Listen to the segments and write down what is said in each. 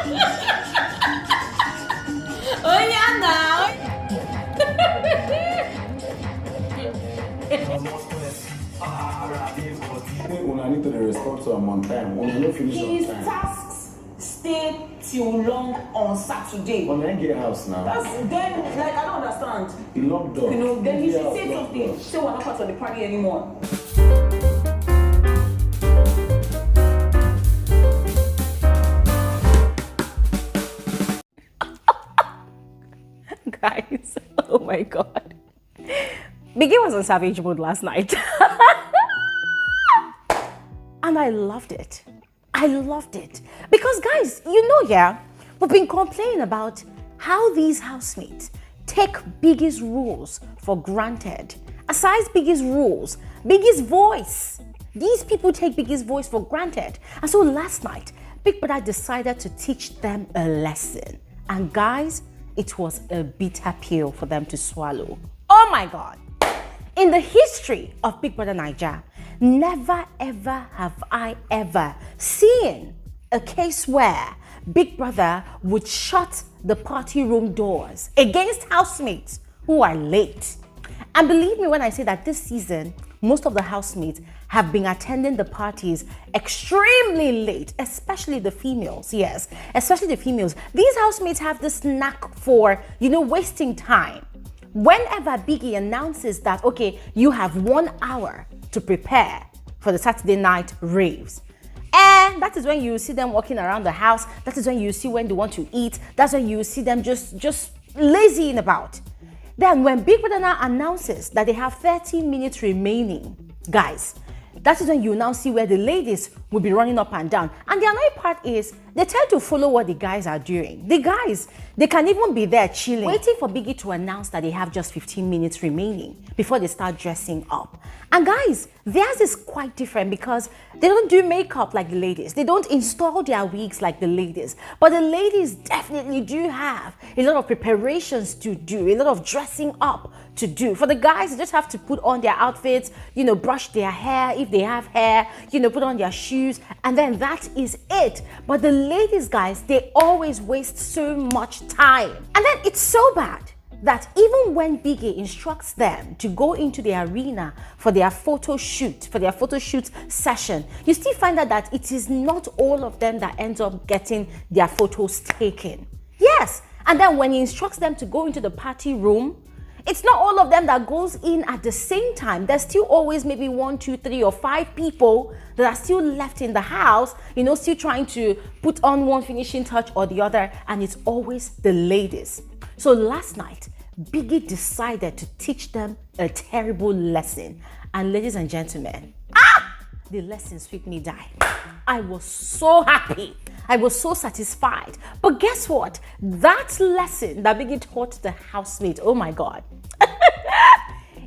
Oh yeah, now. When I need to respond to him on time, when you finish His on time. tasks stay till long on Saturday. When I get a house now. That's then, like, I don't understand. He locked up. You know, then he should say something. Say we're not part of the party anymore. Guys, oh my god. Biggie was on savage mode last night. And I loved it. I loved it. Because guys, you know, yeah, we've been complaining about how these housemates take Biggie's rules for granted. Aside Biggie's rules, Biggie's voice. These people take Biggie's voice for granted. And so last night, Big Brother decided to teach them a lesson. And guys, it was a bitter pill for them to swallow. Oh my God. In the history of Big Brother Naija, never ever have I ever seen a case where Big Brother would shut the party room doors against housemates who are late. And believe me when I say that this season, most of the housemates have been attending the parties extremely late, especially the females. Yes, especially the females. These housemates have this knack for, you know, wasting time. Whenever Biggie announces that, okay, you have 1 hour to prepare for the Saturday Night Raves, and that is when you see them walking around the house. That is when you see when they want to eat. That's when you see them just lazying about. Then when Big Brother now announces that they have 30 minutes remaining, guys, that is when you now see where the ladies will be running up and down. And the annoying part is they tend to follow what the guys are doing. The guys, they can even be there chilling, waiting for Biggie to announce that they have just 15 minutes remaining before they start dressing up. And guys, theirs is quite different because they don't do makeup like the ladies. They don't install their wigs like the ladies. But the ladies definitely do have a lot of preparations to do, a lot of dressing up to do. For the guys, they just have to put on their outfits, you know, brush their hair if they have hair, you know, put on their shoes, and then that is it. But the ladies, guys, they always waste so much time. And then it's so bad that even when Biggie instructs them to go into the arena for their photo shoot, session, you still find out that it is not all of them that ends up getting their photos taken. Yes, and then when he instructs them to go into the party room, it's not all of them that goes in at the same time. There's still always maybe 1, 2, 3, or 5 people that are still left in the house, you know, still trying to put on one finishing touch or the other, and it's always the ladies. So last night, Biggie decided to teach them a terrible lesson. And ladies and gentlemen, the lesson sweet me die. I was so happy. I was so satisfied. But guess what? That lesson that Biggie taught the housemates, oh my God,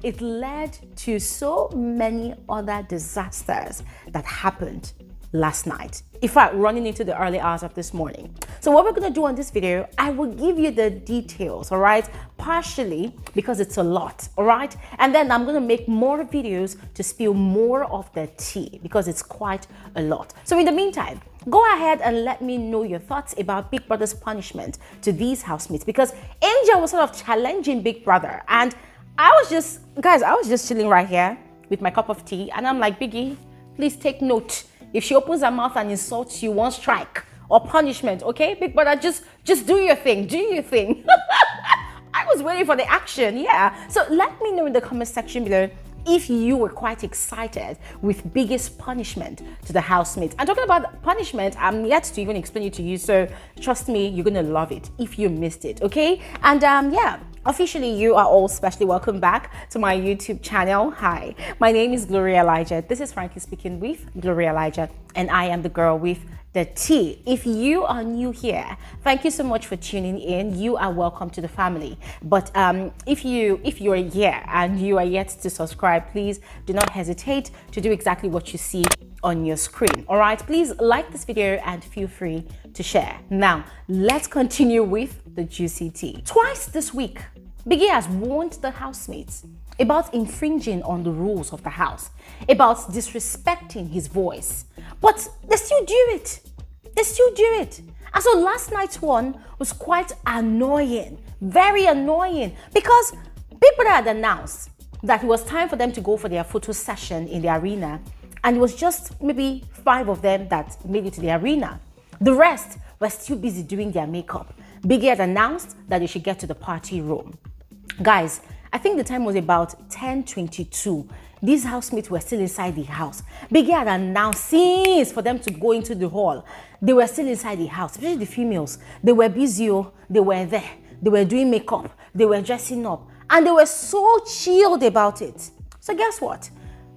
it led to so many other disasters that happened last night. In fact, running into the early hours of this morning. So what we're going to do on this video, I will give you the details, all right? Partially because it's a lot, all right? And then I'm going to make more videos to spill more of the tea because it's quite a lot. So in the meantime, go ahead and let me know your thoughts about Big Brother's punishment to these housemates, because Angel was sort of challenging Big Brother, and I was just chilling right here with my cup of tea, and I'm like, Biggie, please take note. If she opens her mouth and insults you, 1 strike or punishment, okay? Big Brother, just do your thing, do your thing. I was waiting for the action, yeah. So let me know in the comment section below if you were quite excited with Biggie's punishment to the housemates. And talking about punishment, I'm yet to even explain it to you, so trust me, you're gonna love it if you missed it, okay? And yeah, officially you are all specially welcome back to my YouTube channel. Hi, my name is Gloria Elijah. This is Frankly Speaking with Gloria Elijah, and I am the girl with the tea. If you are new here, thank you so much for tuning in. You are welcome to the family. But if you are here and you are yet to subscribe, please do not hesitate to do exactly what you see on your screen. All right, please like this video and feel free to share. Now let's continue with the juicy tea. Twice this week, Biggie has warned the housemates about infringing on the rules of the house, about disrespecting his voice. But they still do it. They still do it. And so last night's one was quite annoying, very annoying, because Big Brother had announced that it was time for them to go for their photo session in the arena, and it was just maybe 5 of them that made it to the arena. The rest were still busy doing their makeup. Biggie had announced that they should get to the party room. Guys, I think the time was about 10:22. These housemates were still inside the house. Biggie had announced since for them to go into the hall. They were still inside the house, especially the females. They were busy, they were there. They were doing makeup, they were dressing up, and they were so chilled about it. So guess what?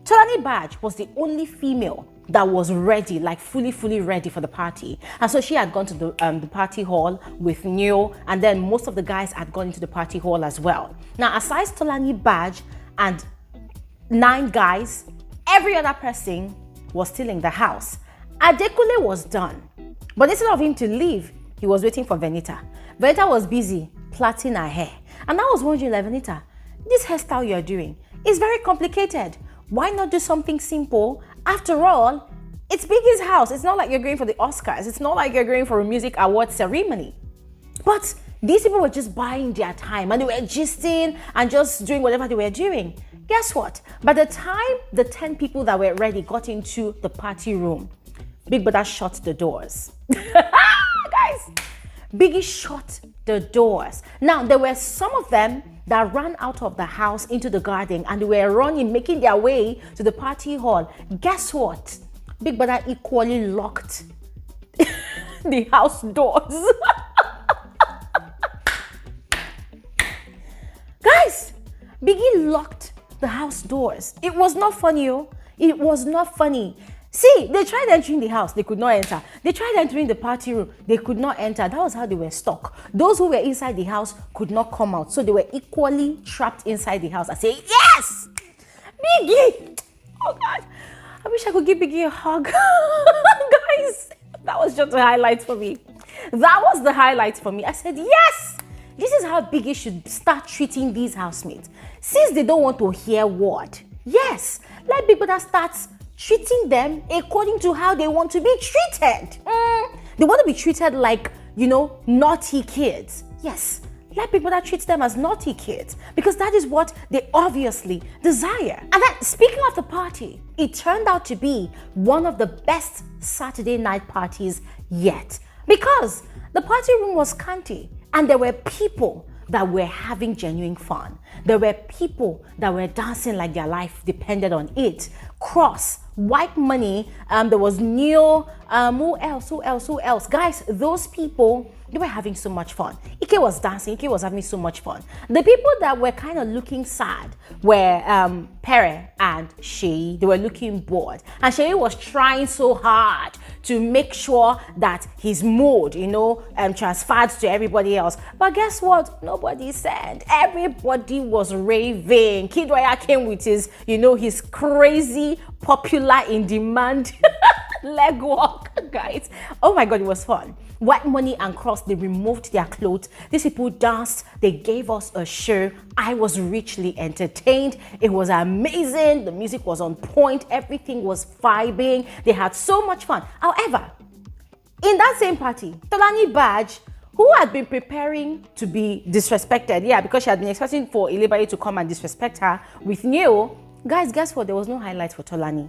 Bbnaija was the only female that was ready, like fully ready for the party. And so she had gone to the party hall with Neo, and then most of the guys had gone into the party hall as well. Now, aside Bbnaija and 9 guys, every other person was still in the house. ADEKUNLE was done, but instead of him to leave, he was waiting for Venita. Venita was busy plaiting her hair, and I was wondering, like, Venita, this hairstyle you're doing is very complicated. Why not do something simple? After all, it's Biggie's house. It's not like you're going for the Oscars. It's not like you're going for a music award ceremony. But these people were just buying their time, and they were gisting and just doing whatever they were doing. Guess what? By the time the 10 people that were ready got into the party room, Big Brother shut the doors. Guys, Biggie shut the doors. Now, there were some of them that ran out of the house into the garden, and they were running, making their way to the party hall. Guess what? Big Brother equally locked the house doors. Guys, Biggie locked the house doors. It was not funny, oh. It was not funny. See, they tried entering the house, they could not enter. They tried entering the party room, they could not enter. That was how they were stuck. Those who were inside the house could not come out. So they were equally trapped inside the house. I say, yes! Biggie! Oh God, I wish I could give Biggie a hug. Guys, that was just the highlight for me. That was the highlight for me. I said, yes! This is how Biggie should start treating these housemates. Since they don't want to hear word, yes, let Big Brother start treating them according to how they want to be treated. They want to be treated like, naughty kids. Yes, let Big Brother treat them as naughty kids, because that is what they obviously desire. And then, speaking of the party, it turned out to be one of the best Saturday night parties yet, because the party room was scanty and there were people that were having genuine fun. There were people that were dancing like their life depended on it. Cross, WHITEMONEY, there was Neo, who else? Guys, those people, they were having so much fun. Ike was dancing, Ike was having so much fun. The people that were kind of looking sad were Pere and Seyi. They were looking bored. And Seyi was trying so hard to make sure that his mood, transferred to everybody else. But guess what? Nobody said. Everybody was raving. DOYIN came with his, his crazy, popular, in demand leg walk, guys. Oh my God, it was fun. WHITEMONEY and Cross, they removed their clothes. These people danced. They gave us a show. I was richly entertained. It was amazing. The music was on point. Everything was vibing. They had so much fun. However, in that same party, Bbnaija, who had been preparing to be disrespected, because she had been expecting for Ilebaye to come and disrespect her with Neo. Guys, guess what? There was no highlight for Tolani.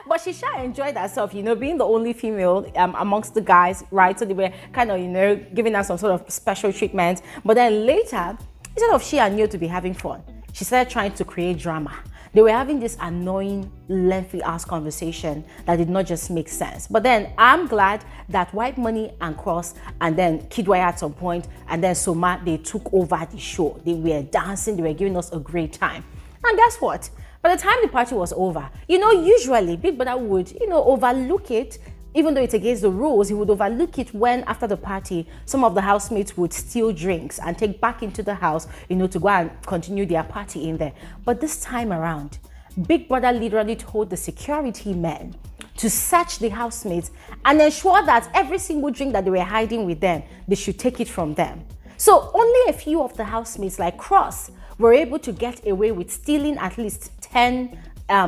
But she sure enjoyed herself, being the only female amongst the guys, right? So they were kind of, giving her some sort of special treatment. But then later, instead of she and Neo to be having fun, she started trying to create drama. They were having this annoying, lengthy-ass conversation that did not just make sense. But then I'm glad that WHITEMONEY and Cross, and then DOYIN at some point, and then Soma, they took over the show. They were dancing, they were giving us a great time. And guess what? By the time the party was over, usually Big Brother would, overlook it. Even though it's against the rules, he would overlook it when, after the party, some of the housemates would steal drinks and take back into the house, to go and continue their party in there. But this time around, Big Brother literally told the security men to search the housemates and ensure that every single drink that they were hiding with them, they should take it from them. So only a few of the housemates, like Cross, were able to get away with stealing at least 10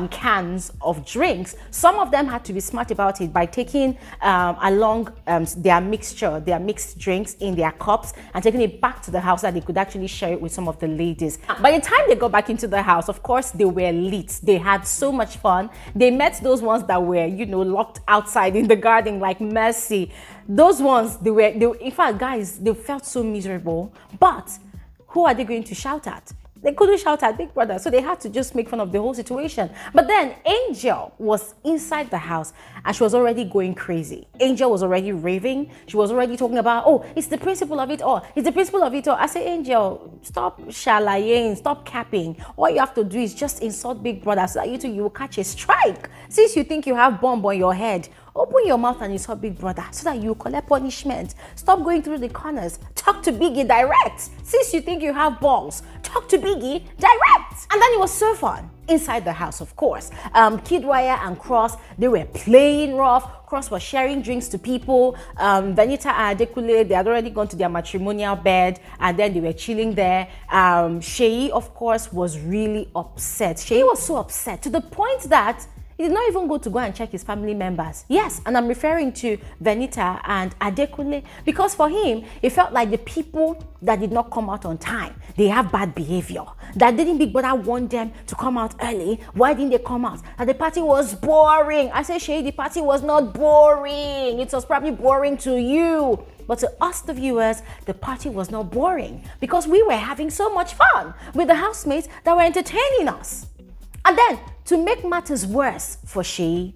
cans of drinks. Some of them had to be smart about it by taking along their mixed drinks in their cups and taking it back to the house so that they could actually share it with some of the ladies. By the time they got back into the house, of course, they were lit. They had so much fun. They met those ones that were, you know, locked outside in the garden like Mercy. Those ones, they were in fact, guys, they felt so miserable. But who are they going to shout at? They couldn't shout at Big Brother, so they had to just make fun of the whole situation. But then Angel was inside the house and she was already going crazy. Angel was already raving. She was already talking about, oh, it's the principle of it all. It's the principle of it all. I say, Angel, stop shalaying, stop capping. All you have to do is just insult Big Brother so that you will catch a strike. Since you think you have bomb on your head, open your mouth and insult Big Brother so that you collect punishment. Stop going through the corners. Talk to Biggie direct. Since you think you have balls, talk to Biggie direct. And then it was so fun. Inside the house, of course. Kidwire and Cross, they were playing rough. Cross was sharing drinks to people. Bbnaija and ADEKUNLE, they had already gone to their matrimonial bed and then they were chilling there. CEECEE, of course, was really upset. CEECEE was so upset to the point that he did not even go and check his family members. Yes, and I'm referring to Bbnaija and ADEKUNLE because for him, it felt like the people that did not come out on time, they have bad behavior. That didn't Big Brother want them to come out early. Why didn't they come out? That the party was boring. I said, CEECEE, the party was not boring. It was probably boring to you. But to us, the viewers, the party was not boring because we were having so much fun with the housemates that were entertaining us. And then, to make matters worse for CEECEE,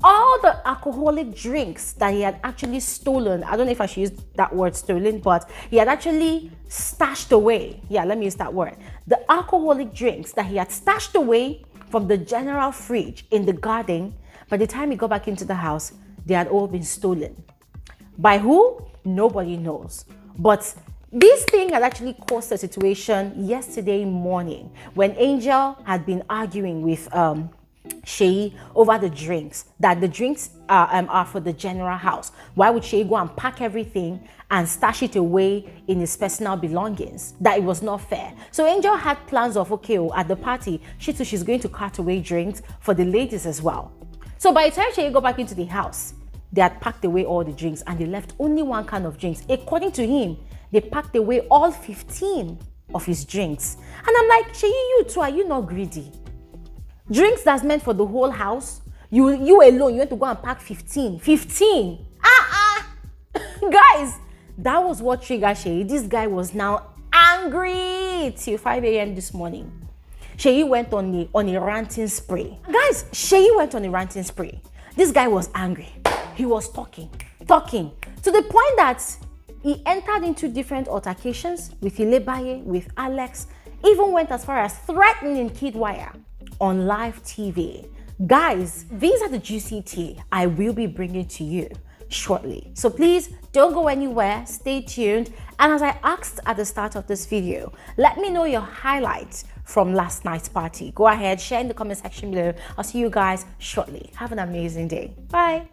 all the alcoholic drinks that he had actually stolen, I don't know if I should use that word stolen, but he had actually stashed away. Yeah, let me use that word. The alcoholic drinks that he had stashed away from the general fridge in the garden, by the time he got back into the house, they had all been stolen. By who? Nobody knows. But this thing had actually caused a situation yesterday morning when Angel had been arguing with CEECEE over the drinks, that the drinks are for the general house. Why would CEECEE go and pack everything and stash it away in his personal belongings? That it was not fair. So Angel had plans of, okay, at the party, she's going to cart away drinks for the ladies as well. So by the time CEECEE got back into the house, they had packed away all the drinks and they left only one can of drinks. According to him, they packed away all 15 of his drinks. And I'm like, CEECEE, you too, are you not greedy? Drinks that's meant for the whole house, you alone, you went to go and pack 15. 15! Guys, that was what triggered CEECEE. This guy was now angry till 5 a.m. this morning. CEECEE went on a ranting spree. Guys, CEECEE went on a ranting spree. This guy was angry. He was talking, to the point that he entered into different altercations with Ilebaye, with Alex, even went as far as threatening Kidwire on live TV. Guys, these are the juicy tea I will be bringing to you shortly. So please don't go anywhere, stay tuned. And as I asked at the start of this video, let me know your highlights from last night's party. Go ahead, share in the comment section below. I'll see you guys shortly. Have an amazing day. Bye.